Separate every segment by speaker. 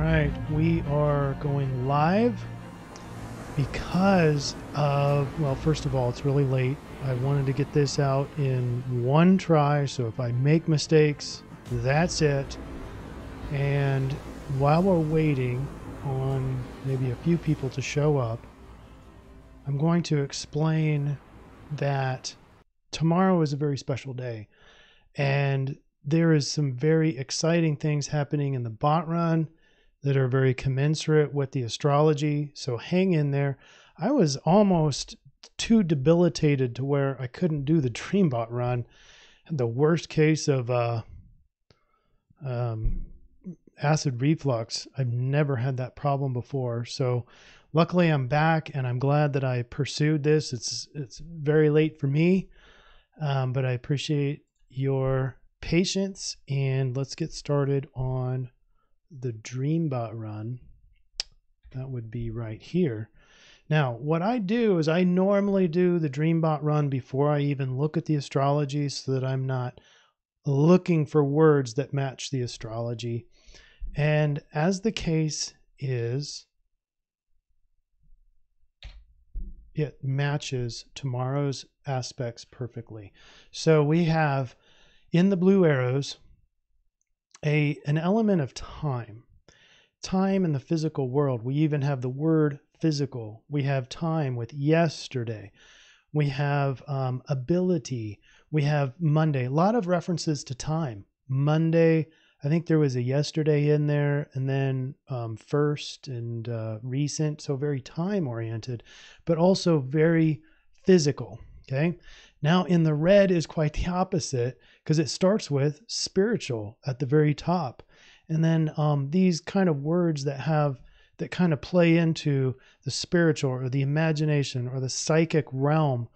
Speaker 1: right, we are going live because of, well, first of all, it's really late. I wanted to get this out in one try, so if I make mistakes, that's it. And while we're waiting on maybe a few people to show up, I'm going to explain that tomorrow is a very special day, and there is some very exciting things happening in the bot run that are very commensurate with the astrology. So hang in there. I was almost too debilitated to where I couldn't do the DreamBot run. The worst case of acid reflux. I've never had that problem before. So luckily I'm back, and I'm glad that I pursued this. It's very late for me, but I appreciate your patience, and let's get started on the DreamBot run. That would be right here. Now, what I do is I normally do the DreamBot run before I even look at the astrology, so that I'm not looking for words that match the astrology. And as the case is, it matches tomorrow's aspects perfectly. So we have in the blue arrows an element of time in the physical world. We even have the word physical. We have time with yesterday. We have ability. We have Monday. A lot of references to time. Monday, I think there was a yesterday in there, and then first and recent. So very time oriented, but also very physical. Okay. Now in the red is quite the opposite, because it starts with spiritual at the very top. And then these kind of words that kind of play into the spiritual or the imagination or the psychic realm.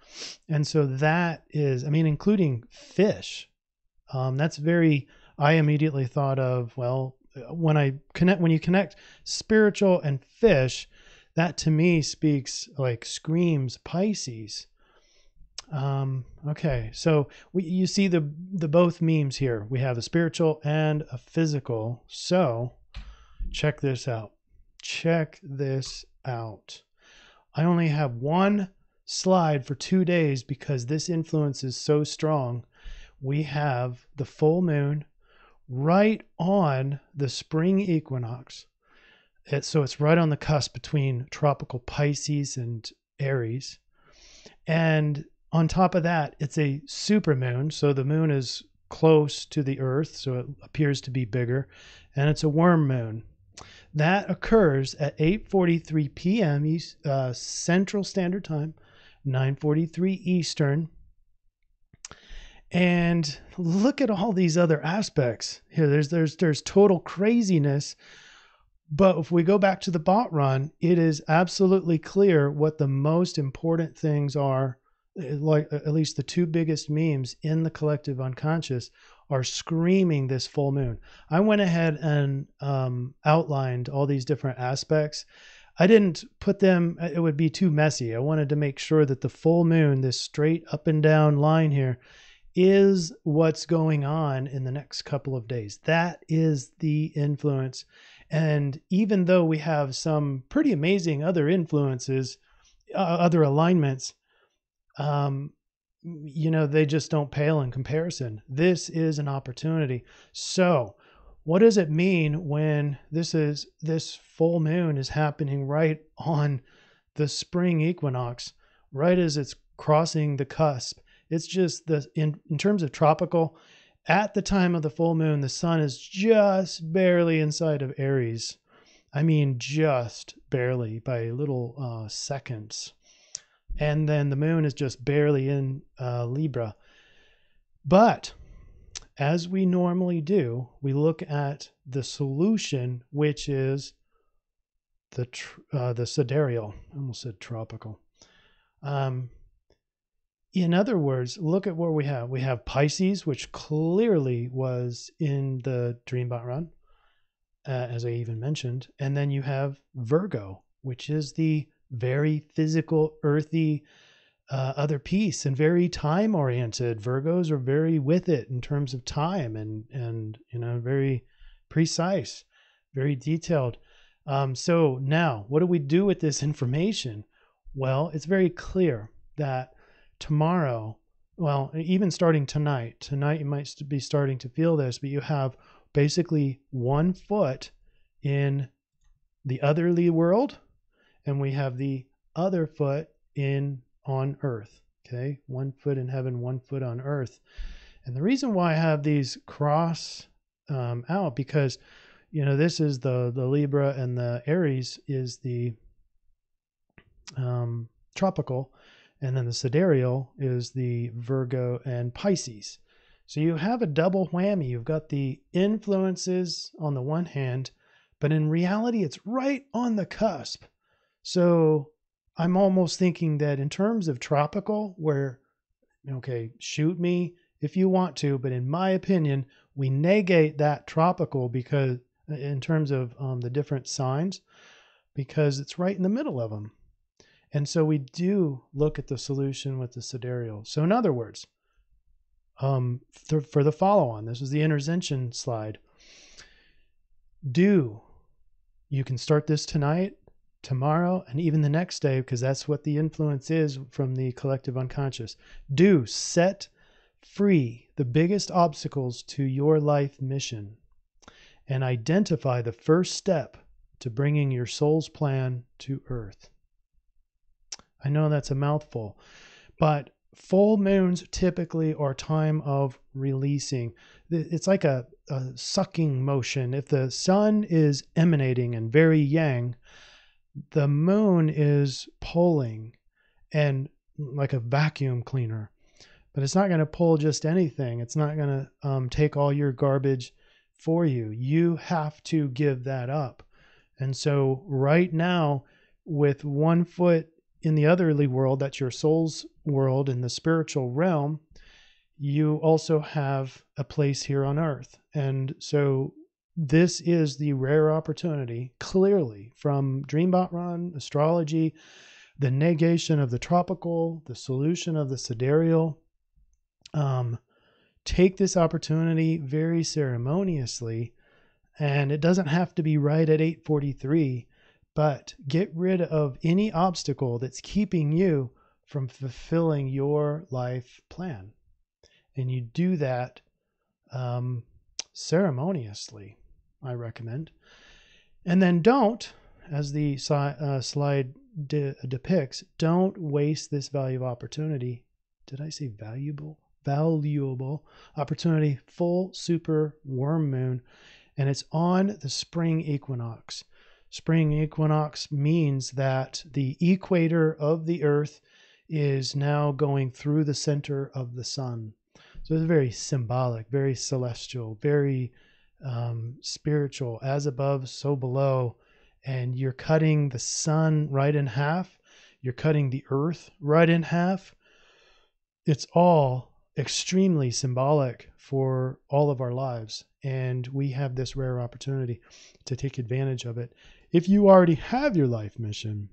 Speaker 1: And so that is, I mean, including fish. That's very, I immediately thought of, well, when you connect spiritual and fish, that to me screams Pisces. Okay, so you see the both memes here. We have a spiritual and a physical. So check this out. Check this out. I only have one slide for 2 days because this influence is so strong. We have the full moon right on the spring equinox. So it's right on the cusp between tropical Pisces and Aries. And on top of that, it's a super moon. So the moon is close to the earth, so it appears to be bigger. And it's a worm moon. That occurs at 8:43 p.m. Central Standard Time, 9:43 Eastern. And look at all these other aspects here. There's total craziness. But if we go back to the bot run, it is absolutely clear what the most important things are. Like at least the two biggest memes in the collective unconscious are screaming this full moon. I went ahead and outlined all these different aspects. I didn't put them, it would be too messy. I wanted to make sure that the full moon, this straight up and down line here, is what's going on in the next couple of days. That is the influence. And even though we have some pretty amazing other influences, other alignments, they just don't pale in comparison. This is an opportunity. So what does it mean when this full moon is happening right on the spring equinox, right as it's crossing the cusp? It's just in terms of tropical, at the time of the full moon, the sun is just barely inside of Aries. I mean, just barely by little seconds. And then the moon is just barely in Libra. But as we normally do, we look at the solution, which is the sidereal. I almost said tropical. In other words, look at what we have. We have Pisces, which clearly was in the DreamBot run, as I even mentioned. And then you have Virgo, which is the very physical, earthy other piece, and very time oriented. Virgos are very with it in terms of time and very precise. very detailed. So now, what do we do with this information? Well, it's very clear that tomorrow, well, even starting tonight you might be starting to feel this, but you have basically 1 foot in the otherly world, and we have the other foot on earth. Okay, 1 foot in heaven, 1 foot on earth. And the reason why I have these cross out, because this is the Libra, and the Aries is the tropical, and then the sidereal is the Virgo and Pisces. So you have a double whammy. You've got the influences on the one hand, but in reality, it's right on the cusp. So I'm almost thinking that in terms of tropical, where, okay, shoot me if you want to, but in my opinion, we negate that tropical because in terms of the different signs, because it's right in the middle of them. And so we do look at the solution with the sidereal. So in other words, for the follow-on, this is the intervention slide. You can start this tonight, tomorrow, and even the next day, because that's what the influence is from the collective unconscious. Set free the biggest obstacles to your life mission and identify the first step to bringing your soul's plan to earth. I know that's a mouthful, but full moons typically are time of releasing. It's like a sucking motion. If the sun is emanating and very yang, the moon is pulling, and like a vacuum cleaner. But it's not going to pull just anything. It's not going to take all your garbage for you. You have to give that up. And so right now, with 1 foot in the otherly world, that's your soul's world in the spiritual realm, you also have a place here on earth. And so this is the rare opportunity, clearly, from Dream astrology, the negation of the tropical, the solution of the sidereal. Take this opportunity very ceremoniously, and it doesn't have to be right at 8:43, but get rid of any obstacle that's keeping you from fulfilling your life plan. And you do that ceremoniously, I recommend. And then don't, as the slide depicts, don't waste this valuable opportunity. Did I say valuable? Valuable opportunity, full super WormMoon, and it's on the spring equinox. Spring equinox means that the equator of the earth is now going through the center of the sun. So it's very symbolic, very celestial, very spiritual, as above, so below. And you're cutting the sun right in half. You're cutting the earth right in half. It's all extremely symbolic for all of our lives. And we have this rare opportunity to take advantage of it. If you already have your life mission,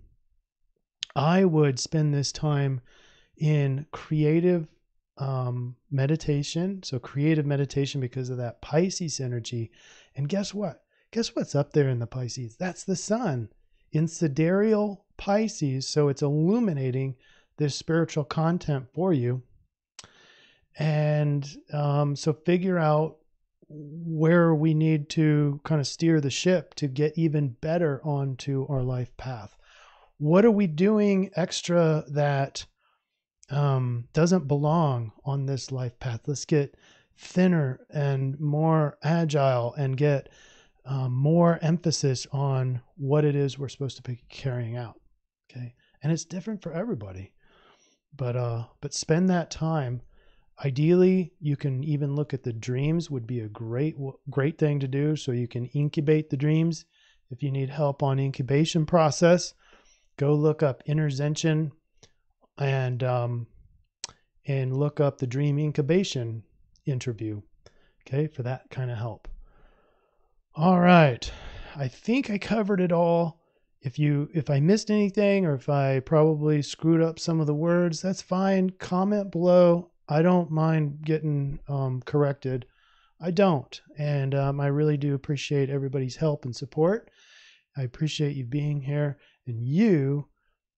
Speaker 1: I would spend this time in creative meditation. So creative meditation because of that Pisces energy. And guess what? Guess what's up there in the Pisces? That's the sun in sidereal Pisces. So it's illuminating this spiritual content for you. And so figure out where we need to kind of steer the ship to get even better onto our life path. What are we doing extra that doesn't belong on this life path? Let's get thinner and more agile and get more emphasis on what it is we're supposed to be carrying out. Okay. And it's different for everybody, but spend that time. Ideally, you can even look at the dreams would be a great thing to do. So you can incubate the dreams. If you need help on incubation process, go look up intervention and look up the dream incubation interview. Okay. For that kind of help. All right. I think I covered it all. If I missed anything, or if I probably screwed up some of the words, that's fine. Comment below. I don't mind getting corrected. I don't. And I really do appreciate everybody's help and support. I appreciate you being here, and you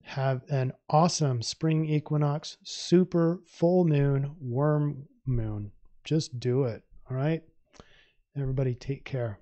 Speaker 1: have an awesome spring equinox, super full moon, worm moon. Just do it. All right. Everybody take care.